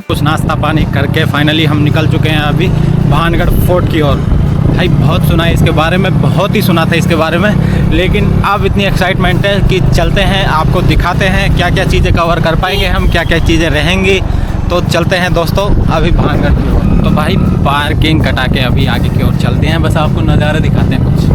कुछ नाश्ता पानी करके फाइनली हम निकल चुके हैं अभी भानगढ़ फोर्ट की ओर। भाई बहुत सुना है इसके बारे में, बहुत ही सुना था इसके बारे में, लेकिन अब इतनी एक्साइटमेंट है कि चलते हैं, आपको दिखाते हैं क्या क्या चीज़ें कवर कर पाएंगे हम, क्या क्या चीज़ें रहेंगी। तो चलते हैं दोस्तों अभी भानगढ़ की ओर। तो भाई पार्किंग कटा के अभी आगे की ओर चलते हैं, बस आपको नज़ारा दिखाते हैं कुछ।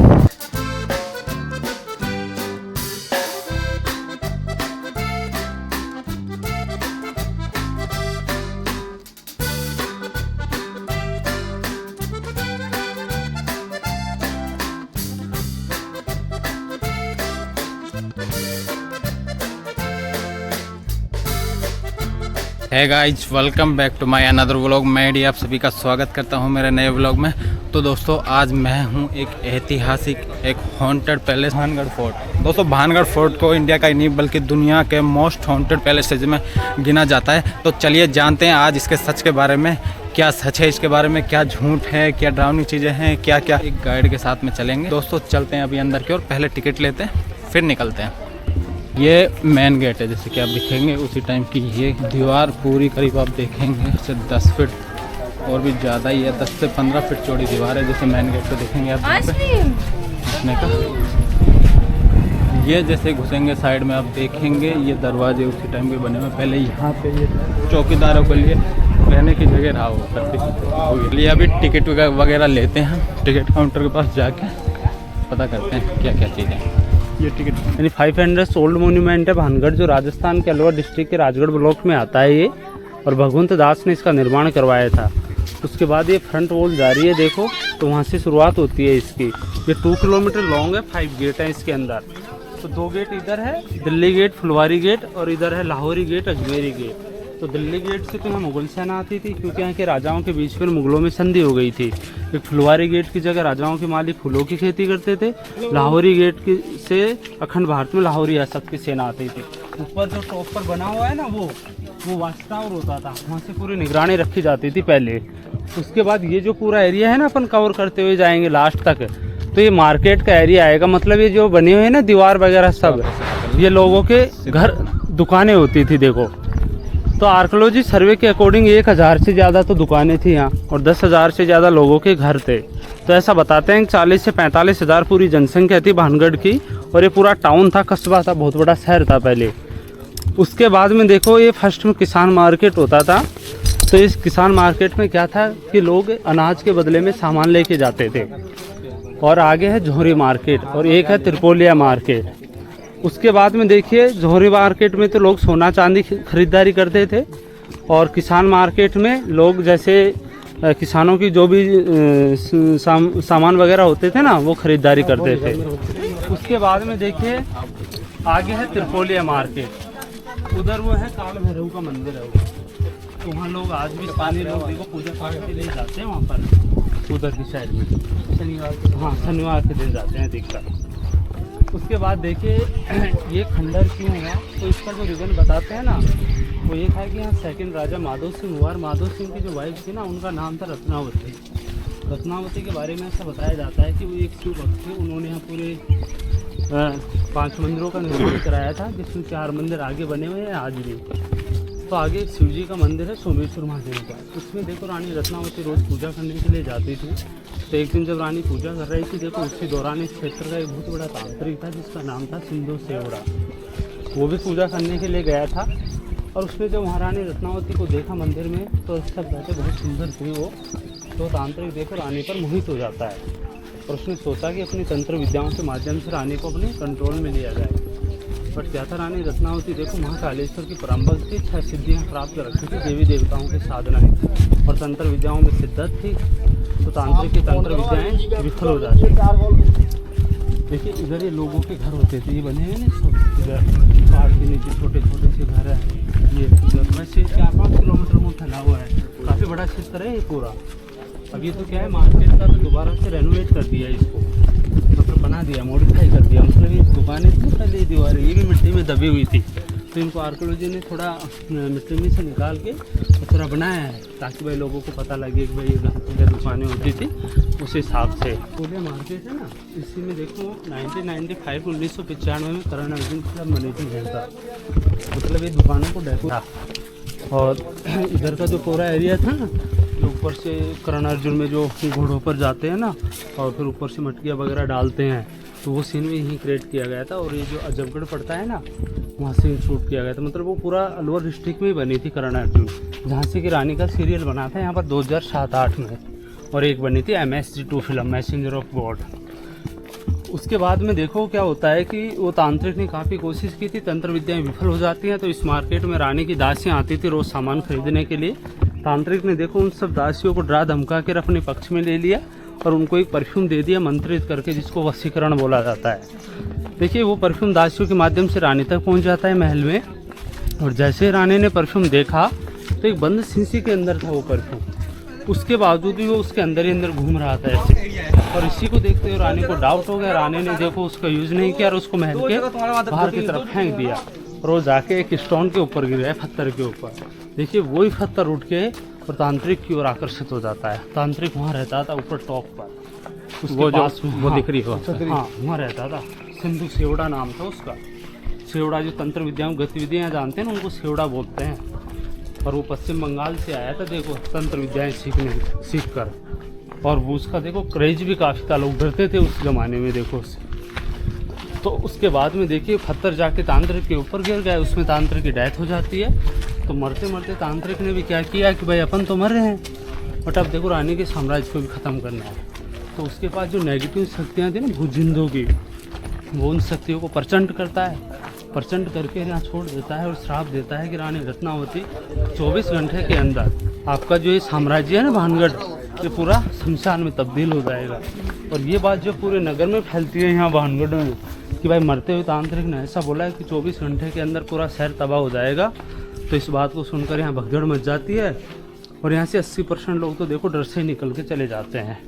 Hey guys, welcome back to my another vlog. मैं डी आप सभी का स्वागत करता हूं मेरे नए व्लॉग में। तो दोस्तों आज मैं हूं एक ऐतिहासिक, एक हॉन्टेड पैलेस भानगढ़ फोर्ट। दोस्तों भानगढ़ फोर्ट को इंडिया का ही नहीं बल्कि दुनिया के मोस्ट हॉन्टेड पैलेसेज में गिना जाता है। तो चलिए जानते हैं आज इसके सच के बारे में, क्या सच है इसके बारे में, क्या झूठ है, क्या डरावनी चीज़ें हैं, क्या क्या। एक गाइड के साथ में चलेंगे दोस्तों। चलते हैं अभी अंदर की ओर, पहले टिकट लेते हैं फिर निकलते हैं। ये मेन गेट है, जैसे कि आप दिखेंगे उसी टाइम की ये दीवार पूरी करीब आप देखेंगे से 10 फीट और भी ज़्यादा ही है, 10 से 15 फीट चौड़ी दीवार है, जैसे मेन गेट पे देखेंगे आप घुसने का। ये जैसे घुसेंगे साइड में आप देखेंगे ये दरवाजे उसी टाइम के बने हुए। पहले यहाँ पे ये चौकीदारों के लिए रहने की जगह रहा हो करती लिए। अभी टिकट वगैरह लेते हैं, टिकट काउंटर के पास जाके पता करते हैं क्या क्या चीज़ें। ये टिकट यानी 500 ओल्ड मोन्यूमेंट है भानगढ़, जो राजस्थान के अलवर डिस्ट्रिक्ट के राजगढ़ ब्लॉक में आता है ये, और भगवंत दास ने इसका निर्माण करवाया था। उसके बाद ये फ्रंट वॉल जा रही है, देखो तो वहाँ से शुरुआत होती है इसकी। ये 2 किलोमीटर लॉन्ग है, 5 गेट है इसके अंदर। तो 2 गेट इधर है, दिल्ली गेट, फुलवारी गेट, और इधर है लाहौरी गेट, अजमेरी गेट। तो दिल्ली गेट से तो यहाँ मुगल सेना आती थी, क्योंकि यहाँ के राजाओं के बीच में मुगलों में संधि हो गई थी। एक फुलवारी गेट की जगह राजाओं के मालिक फूलों की खेती करते थे। लाहौरी गेट की से अखंड भारत में लाहौरी असद की सेना आती थी। ऊपर जो टॉप पर बना हुआ है ना, वो वाच टावर होता था, वहाँ से पूरी निगरानी रखी जाती थी पहले। उसके बाद ये जो पूरा एरिया है ना, अपन कवर करते हुए जाएंगे लास्ट तक, तो ये मार्केट का एरिया आएगा। मतलब ये जो बने हुए हैं ना दीवार वगैरह सब, ये लोगों के घर दुकानें होती थी। देखो तो आर्कोलॉजी सर्वे के अकॉर्डिंग 1000 से ज़्यादा तो दुकानें थी यहाँ, और 10,000 से ज़्यादा लोगों के घर थे। तो ऐसा बताते हैं कि 40 से 45 हज़ार पूरी जनसंख्या थी भानगढ़ की, और ये पूरा टाउन था, कस्बा था, बहुत बड़ा शहर था पहले। उसके बाद में देखो ये फर्स्ट में किसान मार्केट होता था। तो इस किसान मार्केट में क्या था कि लोग अनाज के बदले में सामान लेके जाते थे। और आगे है जोहरी मार्केट, और एक है त्रिपोलिया मार्केट। उसके बाद में देखिए जोहरी मार्केट में तो लोग सोना चांदी खरीदारी करते थे, और किसान मार्केट में लोग जैसे किसानों की जो भी सामान वगैरह होते थे ना, वो खरीदारी करते थे। उसके बाद में देखिए आगे है त्रिपोलिया मार्केट, उधर वो है काल भैरव का मंदिर है वो। तो वहाँ लोग आज भी स्थानीय लोग देखो पूजा पाठ के लिए जाते हैं वहाँ पर, उधर की साइड में शनिवार के दिन जाते हैं दिखकर। उसके बाद देखिए ये खंडर क्यों हुआ, तो इसका जो रीज़न बताते हैं ना, वो ये था कि यहाँ सेकंड राजा माधो सिंह हुआ। माधो सिंह की जो वाइफ थी ना, उनका नाम था रत्नावती। रत्नावती के बारे में ऐसा बताया जाता है कि वो एक शिव भक्त थे। उन्होंने यहाँ पूरे 5 मंदिरों का निर्माण कराया था, जिसमें 4 मंदिर आगे बने हुए हैं आज भी। तो आगे शिव जी का मंदिर है सोमेश्वर महादेव का। उसमें देखो रानी रत्नावती रोज़ पूजा करने के लिए जाती थी। तो एक दिन जब रानी पूजा कर रही थी, देखो उसी दौरान इस क्षेत्र का एक बहुत बड़ा तांत्रिक था जिसका नाम था सिंधु सेवड़ा, वो भी पूजा करने के लिए गया था। और उसने जब महारानी रत्नावती को देखा मंदिर में, तो सब कहते बहुत सुंदर थी वो। तो तांत्रिक देखो रानी पर मोहित हो जाता है, और उसने सोचा कि अपनी तंत्र विद्याओं के माध्यम से रानी को अपने कंट्रोल में लिया जाए। बट क्या था, रानी रत्नावती देखो महाकालेश्वर की परम्परा की 6 सिद्धियाँ प्राप्त कर रखी थी, देवी देवताओं की साधना और तंत्र विद्याओं में शिद्दत थी। तो तांत्रिक की तंत्र विद्याएँ विफल हो जाती। देखिए इधर ये लोगों के घर होते थे, ये बने हैं ना सब, इधर पहाड़ के नीचे छोटे छोटे से घर हैं। ये वैसे 4-5 किलोमीटर में फैला हुआ है, काफ़ी बड़ा क्षेत्र है ये पूरा। अब ये तो क्या है, मार्केट का तो दोबारा से रेनोवेट कर दिया इसको, मतलब बना दिया, मॉडिफाई कर दिया। मतलब ये दुकानें थी पहले, ये दीवारें ये भी मिट्टी में दबी हुई थी, तो इनको आर्कोलॉजी ने थोड़ा मिट्टी में से निकाल के थोड़ा बनाया है, ताकि भाई लोगों को पता लगे कि भाई ये दुकानें होती थी उस हिसाब से। पूरे मार्केट है ना, इसी में देखो 1995 में करण अर्जुन का मैनेजिंग हेड था। मतलब ये दुकानों को डेकोरेट, और इधर का जो पूरा एरिया था ना, जो ऊपर से करण अर्जुन में जो घोड़ों पर जाते हैं ना और फिर ऊपर से मटकियाँ वगैरह डालते हैं, तो वो सीन भी यहीं क्रिएट किया गया था। और ये जो अजबगढ़ पड़ता है ना, वहाँ से शूट किया गया था। मतलब वो पूरा अलवर डिस्ट्रिक्ट में ही बनी थी करण अर्जुन। झांसी की रानी का सीरियल बना था यहाँ पर 2007-8 में, और एक बनी थी MSG2 film, messenger of God. उसके बाद में देखो क्या होता है कि वो तांत्रिक ने काफ़ी कोशिश की थी, तंत्र विद्याएं विफल हो जाती हैं। तो इस मार्केट में रानी की दासियाँ आती थी रोज़ सामान खरीदने के लिए। तांत्रिक ने देखो उन सब दासियों को डरा धमका कर अपने पक्ष में ले लिया और उनको एक परफ्यूम दे दिया मंत्रित करके, जिसको वशीकरण बोला जाता है। देखिए वो परफ्यूम दासियों के माध्यम से रानी तक पहुंच जाता है महल में, और जैसे रानी ने परफ्यूम देखा तो एक बंद शीशी के अंदर था वो परफ्यूम। उसके बावजूद भी वो उसके अंदर ही अंदर घूम रहा था ऐसे, और इसी को देखते हुए रानी को डाउट हो गया। रानी ने देखो उसका यूज़ नहीं किया और उसको महल के बाहर की तरफ फेंक दिया, और वो जाके एक स्टोन के ऊपर गिर गया, पत्थर के ऊपर। देखिए वही पत्थर उठ के और तांत्रिक की ओर आकर्षित हो जाता है। तांत्रिक वहाँ रहता था ऊपर टॉप पर, उसके पास वो दिख रही हो, हाँ वहाँ रहता था। सिंधु सेवड़ा नाम था उसका। सेवड़ा जो तंत्र विद्याओं गतिविधियाँ जानते हैं ना, उनको सेवड़ा बोलते हैं। और वो पश्चिम बंगाल से आया था देखो तंत्र विद्याएं सीख कर, और वो उसका देखो क्रेज भी काफ़ी था, लोग डरते थे उस ज़माने में देखो उससे। तो उसके बाद में देखिए पत्थर जाके तांत्रिक के ऊपर गिर गया, उसमें तांत्रिक की डेथ हो जाती है। तो मरते मरते तांत्रिक ने भी क्या किया कि भाई अपन तो मर रहे हैं, बट अब देखो रानी के साम्राज्य को भी ख़त्म करना है। तो उसके पास जो नेगेटिव शक्तियाँ थी ना भूजिंदों की, वो उन शक्तियों को प्रचंड करता है, प्रचंड करके यहाँ छोड़ देता है और श्राप देता है कि रानी रत्नावती 24 घंटे के अंदर आपका जो ये साम्राज्य है ना भानगढ़, ये पूरा शमशान में तब्दील हो जाएगा। और ये बात जो पूरे नगर में फैलती है यहाँ भानगढ़ में कि भाई मरते हुए तांत्रिक ने ऐसा बोला है कि 24 घंटे के अंदर पूरा शहर तबाह हो जाएगा। तो इस बात को सुनकर यहाँ भगदड़ मच जाती है, और यहाँ से 80% लोग तो देखो डर से ही निकल के चले जाते हैं।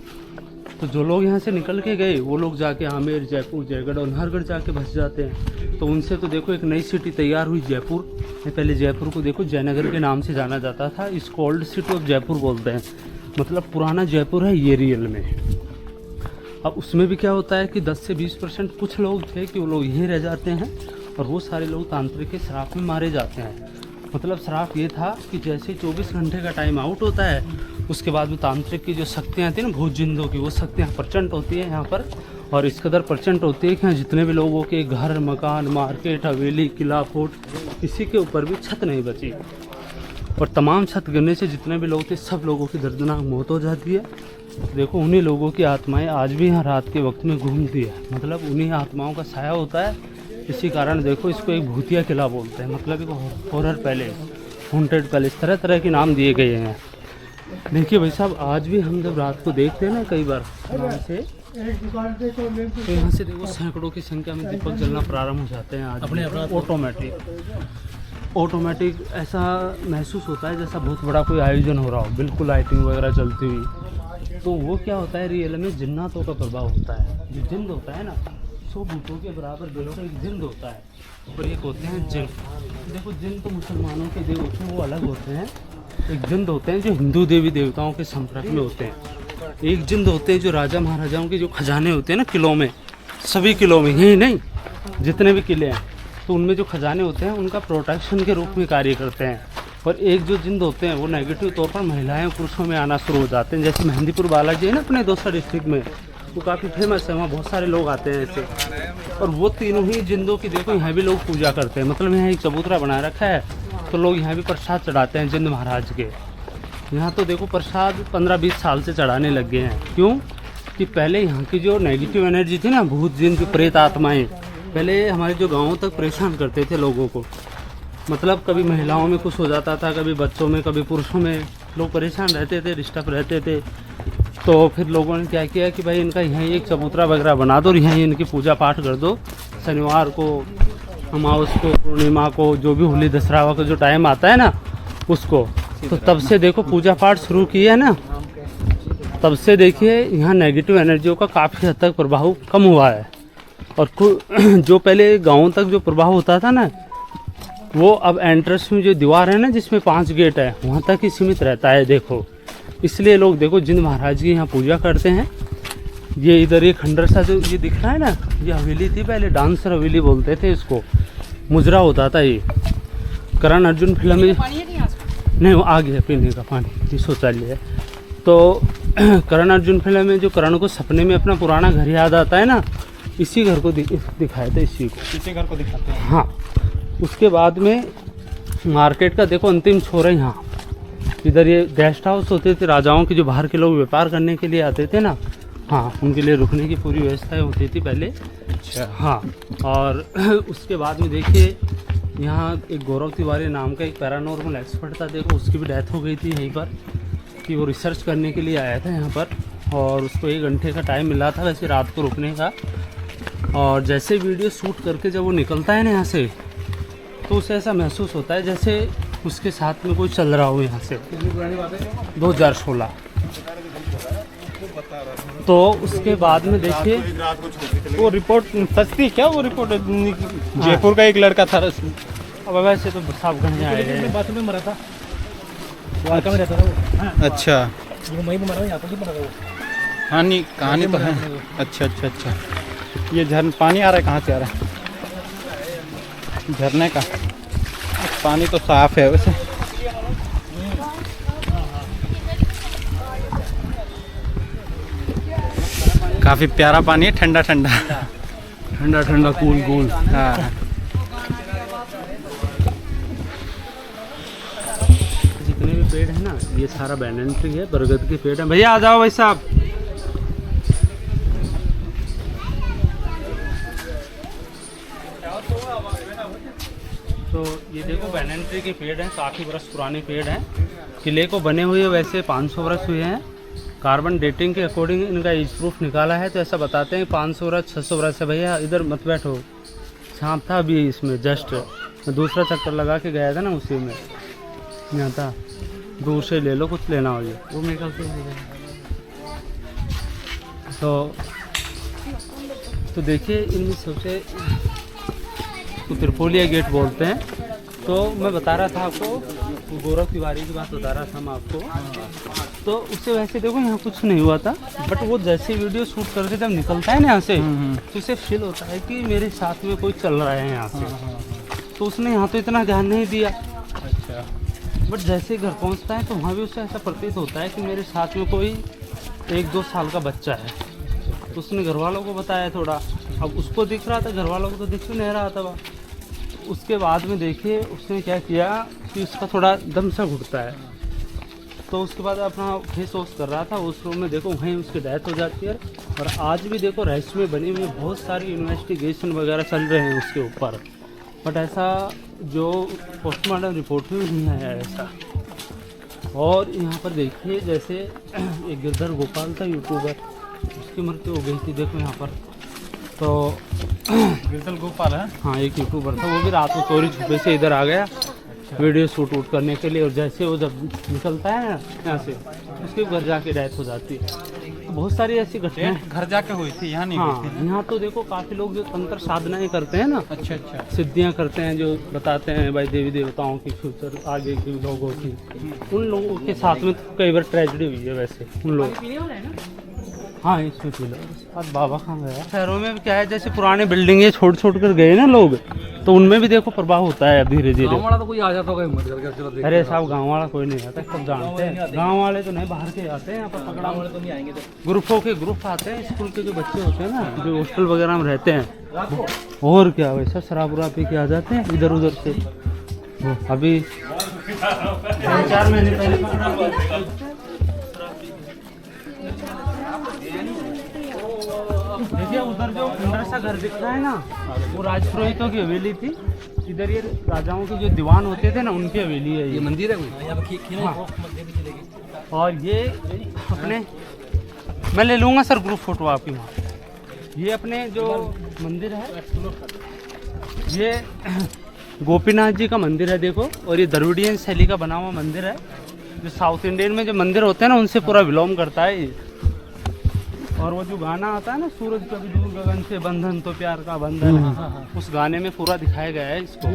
तो जो लोग यहाँ से निकल के गए वो लोग जाके आमेर, जयपुर, जयगढ़ और नाहरगढ़ जाके बस जाते हैं। तो उनसे तो देखो एक नई सिटी तैयार हुई जयपुर। पहले जयपुर को देखो जयनगर के नाम से जाना जाता था, इसको ओल्ड सिटी ऑफ जयपुर बोलते हैं, मतलब पुराना जयपुर है ये रियल में। अब उसमें भी क्या होता है कि 10 से 20% कुछ लोग थे कि वो लोग यहीं रह जाते हैं, और वो सारे लोग तांत्रिक के श्राप में मारे जाते हैं। मतलब श्राप ये था कि जैसे 24 घंटे का टाइम आउट होता है, उसके बाद में तांत्रिक की जो शक्तियाँ थी ना भूजिंदों की, वो शक्तियाँ प्रचंड होती है यहाँ पर। और इस कदर प्रचंड होती है कि यहाँ जितने भी लोगों के घर, मकान, मार्केट, हवेली, किला, फोर्ट, किसी के ऊपर भी छत नहीं बची। और तमाम छत गिरने से जितने भी लोग थे सब लोगों की दर्दनाक मौत हो जाती है। देखो उन्हीं लोगों की आत्माएं आज भी यहाँ रात के वक्त में घूमती है, मतलब उन्हीं आत्माओं का साया होता है। इसी कारण देखो इसको एक भूतिया किला बोलते हैं, मतलब एक हॉरर पैलेस, हॉन्टेड पैलेस, तरह तरह के नाम दिए गए हैं। देखिए भाई साहब आज भी हम जब रात को देखते हैं ना कई बार यहाँ से, तो यहाँ से देखो सैकड़ों की संख्या में दीपक जलना प्रारंभ हो जाते हैं आज अपने ऑटोमेटिक ऐसा महसूस होता है जैसा बहुत बड़ा कोई आयोजन हो रहा हो, बिल्कुल लाइटिंग वगैरह चलती हुई। तो वो क्या होता है रियल में जिन्नातों का प्रभाव होता है। जो जिन्न होता है ना 100 भूतों के बराबर दिलों का एक जिन्न होता है, और एक होते हैं जिन। देखो जिन तो मुसलमानों के देव होते हैं वो अलग होते हैं, एक जिंद होते हैं जो हिंदू देवी देवताओं के संपर्क में होते हैं, एक जिंद होते हैं जो राजा महाराजाओं के जो खजाने होते हैं ना किलों में, सभी किलों में, यही नहीं जितने भी किले हैं, तो उनमें जो खजाने होते हैं उनका प्रोटेक्शन के रूप में कार्य करते हैं। और एक जो जिंद होते हैं वो नेगेटिव तौर पर महिलाएं पुरुषों में आना शुरू हो जाते हैं। जैसे मेहंदीपुर बालाजी है ना अपने दौसा डिस्ट्रिक्ट में, वो काफ़ी फेमस है, वहाँ बहुत सारे लोग आते हैं ऐसे। और वो तीनों ही जिंदों की देखो यहाँ भी लोग पूजा करते हैं, मतलब यहाँ एक चबूतरा बना रखा है, तो लोग यहाँ भी प्रसाद चढ़ाते हैं जिंद महाराज के। यहाँ तो देखो प्रसाद 15-20 साल से चढ़ाने लग गए हैं। क्यों कि पहले यहाँ की जो नेगेटिव एनर्जी थी ना, भूत जिन की प्रेत आत्माएँ पहले हमारे जो गाँवों तक परेशान करते थे लोगों को, मतलब कभी महिलाओं में कुछ हो जाता था, कभी बच्चों में, कभी पुरुषों में, लोग परेशान रहते थे, डिस्टर्ब रहते थे। तो फिर लोगों ने क्या किया कि भाई इनका यहीं एक चबूतरा वगैरह बना दो और यहीं इनकी पूजा पाठ कर दो। शनिवार को, अमावस को, पूर्णिमा को, जो भी होली दशहरा का जो टाइम आता है ना उसको, तो तब से देखो पूजा पाठ शुरू किए है ना, तब से देखिए यहाँ नेगेटिव एनर्जियों का काफ़ी हद तक प्रभाव कम हुआ है। और जो पहले गाँवों तक जो प्रभाव होता था ना, वो अब एंट्रेंस में जो दीवार है ना जिसमें 5 गेट है वहाँ तक ही सीमित रहता है। देखो इसलिए लोग देखो जिंद महाराज की यहाँ पूजा करते हैं। ये इधर ये खंडर सा जो ये दिख रहा है ना, ये हवेली थी पहले, डांसर हवेली बोलते थे इसको, मुजरा होता था ये। करण अर्जुन फिल्म में नहीं, वो आ गया पीने का पानी, ये शौचालय है। तो करण अर्जुन फिल्म में जो करण को सपने में अपना पुराना घर याद आता है ना, इसी घर को दिखाया था, इसी घर को दिखाते हैं। हाँ, उसके बाद में मार्केट का देखो अंतिम छोर है यहाँ। इधर ये गेस्ट हाउस होते थे राजाओं के, जो बाहर के लोग व्यापार करने के लिए आते थे ना, हाँ, उनके लिए रुकने की पूरी व्यवस्था होती थी पहले। अच्छा। हाँ, और उसके बाद में देखिए यहाँ एक गौरव तिवारी नाम का एक पैरानॉर्मल एक्सपर्ट था, देखो उसकी भी डेथ हो गई थी यहीं पर, कि वो रिसर्च करने के लिए आया था यहाँ पर, और उसको 1 घंटे का टाइम मिला था वैसे रात को रुकने का। और जैसे वीडियो शूट करके जब वो निकलता है ना यहाँ से, तो उसे ऐसा महसूस होता है जैसे उसके साथ में कोई चल रहा हो यहाँ से। 2016। तो उसके बाद में देखिए वो रिपोर्ट सच थी क्या? वो रिपोर्ट जयपुर का एक लड़का था। अब वैसे तो साफ गंज आए हैं। बाथरूम में मरा था, द्वारका में रहता था वो। हाँ, अच्छा। वो वहीं पे मरा, यहाँ पर नहीं मरा था वो। हाँ, नहीं कहानी तो है। अच्छा अच्छा अच्छा। ये पानी आ रहा है, कहाँ से आ रहा है? झरने का पानी तो साफ है वैसे। काफी प्यारा पानी है, ठंडा ठंडा ठंडा ठंडा, कूल कूल। हाँ। जितने भी पेड़ है ना, ये सारा बैनन ट्री है, बरगद के पेड़ है। भैया आ जाओ भाई साहब। तो ये देखो बैनन ट्री के पेड़ हैं, काफ़ी बरस पुराने पेड़ हैं। किले को बने हुए वैसे 500 वर्ष हुए हैं। कार्बन डेटिंग के अकॉर्डिंग इनका एज प्रूफ निकाला है, तो ऐसा बताते हैं 500 वर्ष 600 वर्ष है। भैया इधर मत बैठो, सांप था अभी इसमें जस्ट, मैं दूसरा चक्कर लगा के गया था ना, उसी में यहाँ था। दूर से ले लो, कुछ लेना हो ये वो मेरे ख्याल से। तो देखिए इनमें सबसे तो त्रिपोलिया गेट बोलते हैं। तो मैं बता रहा था आपको, गौरव तिवारी की बात बता रहा था मैं आपको। तो उससे वैसे देखो यहाँ कुछ नहीं हुआ था, बट वो जैसे वीडियो शूट करके जब निकलता है ना यहाँ से, तो उसे फील होता है कि मेरे साथ में कोई चल रहा है यहाँ से। तो उसने यहाँ तो इतना ध्यान नहीं दिया। अच्छा। बट जैसे घर पहुँचता है तो वहाँ भी उसे ऐसा प्रतीत होता है कि मेरे साथ में कोई 1-2 साल का बच्चा है। तो उसने घर वालों को बताया थोड़ा, अब उसको दिख रहा था, घर वालों को तो दिख भी नहीं रहा था वह। उसके बाद में देखिए उसने क्या किया कि उसका थोड़ा दम सा घुटता है, तो उसके बाद अपना फेस वॉश कर रहा था उस रूम में, देखो वहीं उसकी डेथ हो जाती है। और आज भी देखो रहस्य में बनी हुई बहुत सारी इन्वेस्टिगेशन वगैरह चल रहे हैं उसके ऊपर, बट ऐसा जो पोस्टमार्टम रिपोर्ट में नहीं आया ऐसा। और यहाँ पर देखिए जैसे एक गिरधर गोपाल था यूट्यूबर, उसकी मृत्यु हो गई थी, देखो यहाँ पर। तो गिरधर गोपाल है, हाँ, एक यूट्यूबर था, वो भी रात को चोरी छुपे से इधर आ गया वीडियो शूट वूट करने के लिए। और जैसे वो जब निकलता है ना यहाँ से, उसके घर जाके डेथ हो जाती है। तो बहुत सारी ऐसी घटनाएं घर जाके हुई थी, यहाँ नहीं हुई हाँ, यहाँ तो देखो काफ़ी लोग जो तंत्र साधनाएं करते हैं ना, अच्छा अच्छा, सिद्धियाँ करते हैं, जो बताते हैं भाई देवी देवताओं की फ्यूचर आगे के लोगों की, उन लोगों के साथ में तो कई बार ट्रेजेडी हुई है वैसे उन लोग। हाँ, इसमें पी लो। आज बाबा कहाँ गया? शहरों में क्या है, जैसे पुराने बिल्डिंगें छोड़ छोड़ कर गए ना लोग, तो उनमें भी देखो प्रभाव होता है धीरे धीरे। गाँव वाला तो कोई आ जाता होगा हिम्मत करके, चलो देखते अरे साहब, गांव वाला कोई नहीं आता, सब जानते हैं। गांव वाले तो नहीं, बाहर के आते हैं यहाँ पर पकड़ा वाले तो नहीं आएंगे। ग्रुपों के ग्रुप आते हैं, स्कूल के जो बच्चे होते हैं ना, जो हॉस्टल वगैरह में रहते हैं, और क्या वैसा शराब वराब पी के आ जाते हैं इधर उधर से। अभी 4 महीने पहले पकड़ा। देखिए उधर जो सुंदर सा घर दिख रहा है ना, वो राजपुरोहितों की हवेली थी। इधर ये राजाओं के जो दीवान होते थे ना, उनकी हवेली है ये मंदिर है कोई? हाँ। और ये अपने, मैं ले लूँगा सर ग्रुप फोटो आपकी वहाँ। ये अपने जो मंदिर है, ये गोपीनाथ जी का मंदिर है देखो, और ये द्रविडियन शैली का बना हुआ मंदिर है, जो साउथ इंडियन में जो मंदिर होते हैं ना, उनसे पूरा विलोम करता है ये। और वो जो गाना आता है ना, सूरज कभी दूर गगन से बंधन तो प्यार का बंधन है, उस गाने में पूरा दिखाया गया है इसको।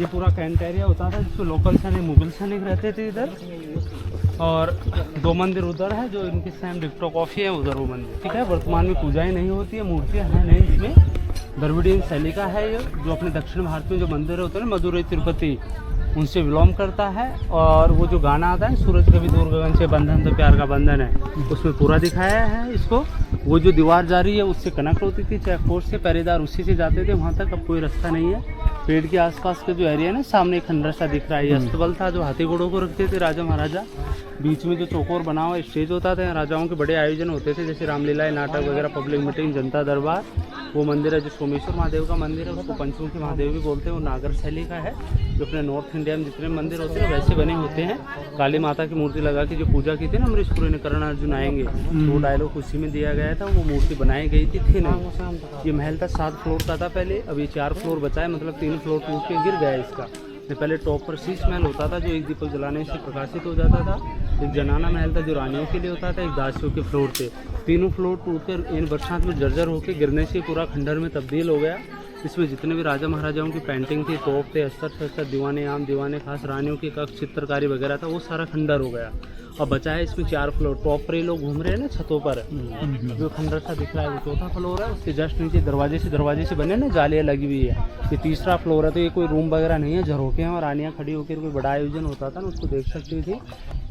ये पूरा कैंट एरिया होता था जिसमें लोकल सैनिक, मुगल सैनिक रहते थे इधर। और 2 मंदिर उधर है जो इनके सेम डिक्टो कॉफी है उधर वो मंदिर, ठीक है। वर्तमान में पूजाएं नहीं होती है, मूर्तियाँ हैं नहीं इसमें। द्रविडियन शैली का है ये, जो अपने दक्षिण भारत में जो मंदिर होते हैं ना, मदुरई तिरुपति, उनसे विलोम करता है। और वो जो गाना आता है सूरज कभी दूर गगन से बंधन तो प्यार का बंधन है, उसमें पूरा दिखाया है इसको। वो जो दीवार जा रही है उससे कनेक्ट होती थी चेक पोस्ट से, पहरेदार उसी से जाते थे वहाँ तक। अब कोई रास्ता नहीं है। पेड़ के आसपास का जो एरिया है ना, सामने एक खंडर सा दिख रहा है, ये अस्तबल था जो हाथी घोड़ों को रखते थे राजा महाराजा। बीच में जो चौकोर बना हुआ स्टेज होता था, राजाओं के बड़े आयोजन होते थे, जैसे रामलीला, नाटक वगैरह, पब्लिक मीटिंग, जनता दरबार। वो मंदिर है जो सोमेश्वर महादेव का मंदिर है, उसको पंचमुखी महादेव भी बोलते हैं। वो नागर शैली का है, जो अपने नॉर्थ इंडिया में जितने मंदिर होते हैं वैसे बने होते हैं। काली माता की मूर्ति लगा के जो पूजा की थी ना अमरीशपुरी ने, कर्ण अर्जुन आएंगे, वो डायलॉग उसी में दिया गया था। वो मूर्ति बनाई गई थी नहीं। ये महल था 7 फ्लोर का था पहले, अभी 4 फ्लोर बचा है, मतलब 3 फ्लोर टूट के गिर गया इसका। पहले टॉप पर शीश महल होता था जो एक दीपक जलाने से प्रकाशित हो जाता था, एक जनाना महल था जो रानियों के लिए होता था, एक दासियों के फ्लोर थे। तीनों फ्लोर टूटकर इन बरसात में जर्जर होकर गिरने से पूरा खंडर में तब्दील हो गया। इसमें जितने भी राजा महाराजाओं की पेंटिंग थी, तोप थे, अस्तर शस्त्र, दीवाने आम, दीवाने खास, रानियों की कक्ष, चित्रकारी वगैरह था, वो सारा खंडर हो गया। अब बचा है इसमें 4 फ्लोर। टॉप पर ये लोग घूम रहे हैं ना छतों पर, जो खंडर सा दिख रहा है वो 4था फ्लोर है। उसके जस्ट नीचे दरवाजे से बने ना जालियाँ लगी हुई है, ये 3रा फ्लोर है। तो ये कोई रूम वगैरह नहीं है, झरोके हैं और रानियाँ खड़ी होकर कोई बड़ा आयोजन होता था ना उसको देख सकती थी।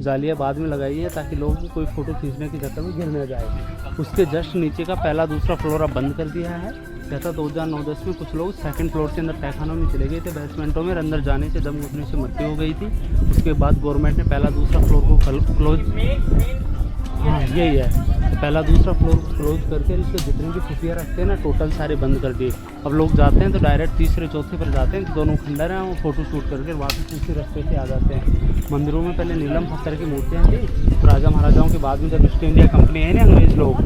जालियाँ बाद में लगाई है ताकि लोग कोई फोटो खींचने के चक्कर में गिर न जाए। उसके जस्ट नीचे का पहला दूसरा फ्लोर अब बंद कर दिया है। कहता 2009-10 में कुछ लोग 2nd फ्लोर से अंदर तहखानों में चले गए थे, बेसमेंटों में अंदर जाने से दम घुटने से मृत्यु हो गई थी। उसके बाद गवर्नमेंट ने पहला दूसरा फ्लोर को क्लोज, हाँ यही है, तो पहला दूसरा फ्लोर को क्लोज करके इसके जितने भी खुफिया रखते हैं ना टोटल सारे बंद कर दिए। अब लोग जाते हैं तो डायरेक्ट 3रे 4थे पर जाते हैं, तो दोनों खंडर हैं, वो फोटो शूट करके वापस उसी रास्ते से आ जाते हैं। मंदिरों में पहले नीलम पत्थर की मूर्तियाँ थी, तो राजा महाराजाओं के बाद में जब ईस्ट इंडिया कंपनी है ना अंग्रेज लोग,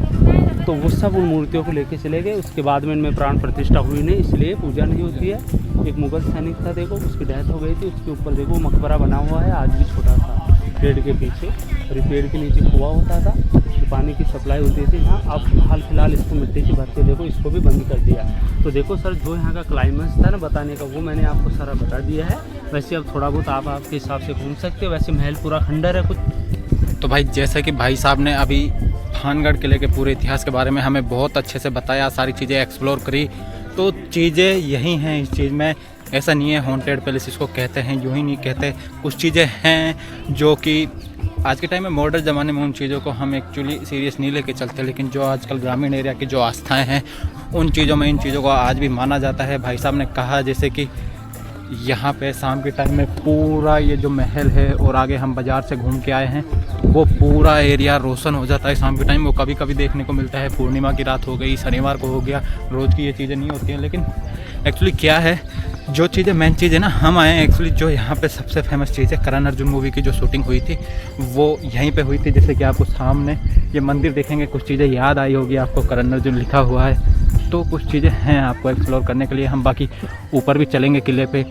तो वो सब उन मूर्तियों को लेके चले गए। उसके बाद में इनमें प्राण प्रतिष्ठा हुई नहीं, इसलिए पूजा नहीं होती है। एक मुगल सैनिक था देखो, उसकी डेथ हो गई थी, उसके ऊपर देखो मकबरा बना हुआ है आज भी छोटा सा पेड़ के पीछे, और ये पेड़ के नीचे कुआं होता था, पानी की सप्लाई होती थी। हाँ अब हाल फिलहाल इसको मिट्टी की भर के देखो, इसको भी बंद कर दिया। तो देखो सर, जो यहाँ का क्लाइमेक्स था ना बताने का, वो मैंने आपको सारा बता दिया है। वैसे अब थोड़ा बहुत आप आपके हिसाब से घूम सकते हो। वैसे महल पूरा खंडर है कुछ। तो भाई जैसा कि भाई साहब ने अभी भानगढ़ किले के पूरे इतिहास के बारे में हमें बहुत अच्छे से बताया, सारी चीज़ें एक्सप्लोर करी। तो चीज़ें यही हैं इस चीज़ में, ऐसा नहीं है हॉन्टेड पैलेस इसको कहते हैं, यूँ ही नहीं कहते। कुछ चीज़ें हैं जो कि आज के टाइम में मॉडर्न ज़माने में उन चीज़ों को हम एक्चुअली सीरियस नहीं लेके चलते, लेकिन जो आजकल ग्रामीण एरिया की जो आस्थाएं हैं उन चीज़ों में इन चीज़ों को आज भी माना जाता है। भाई साहब ने कहा जैसे कि यहाँ पे शाम के टाइम में पूरा ये जो महल है और आगे हम बाज़ार से घूम के आए हैं, वो पूरा एरिया रोशन हो जाता है शाम के टाइम। वो कभी कभी देखने को मिलता है, पूर्णिमा की रात हो गई, शनिवार को हो गया, रोज़ की ये चीज़ें नहीं होती हैं। लेकिन एक्चुअली क्या है, जो चीज़ें मेन चीज़ है ना, हम आए हैं एक्चुअली जो यहाँ पे सबसे फेमस चीज़ है, करण अर्जुन मूवी की जो शूटिंग हुई थी वो यहीं पे हुई थी। जैसे कि आपको सामने ये मंदिर देखेंगे, कुछ चीज़ें याद आई होगी आपको, करण अर्जुन लिखा हुआ है। तो कुछ चीज़ें हैं आपको एक्सप्लोर करने के लिए। हम बाकी ऊपर भी चलेंगे किले पे,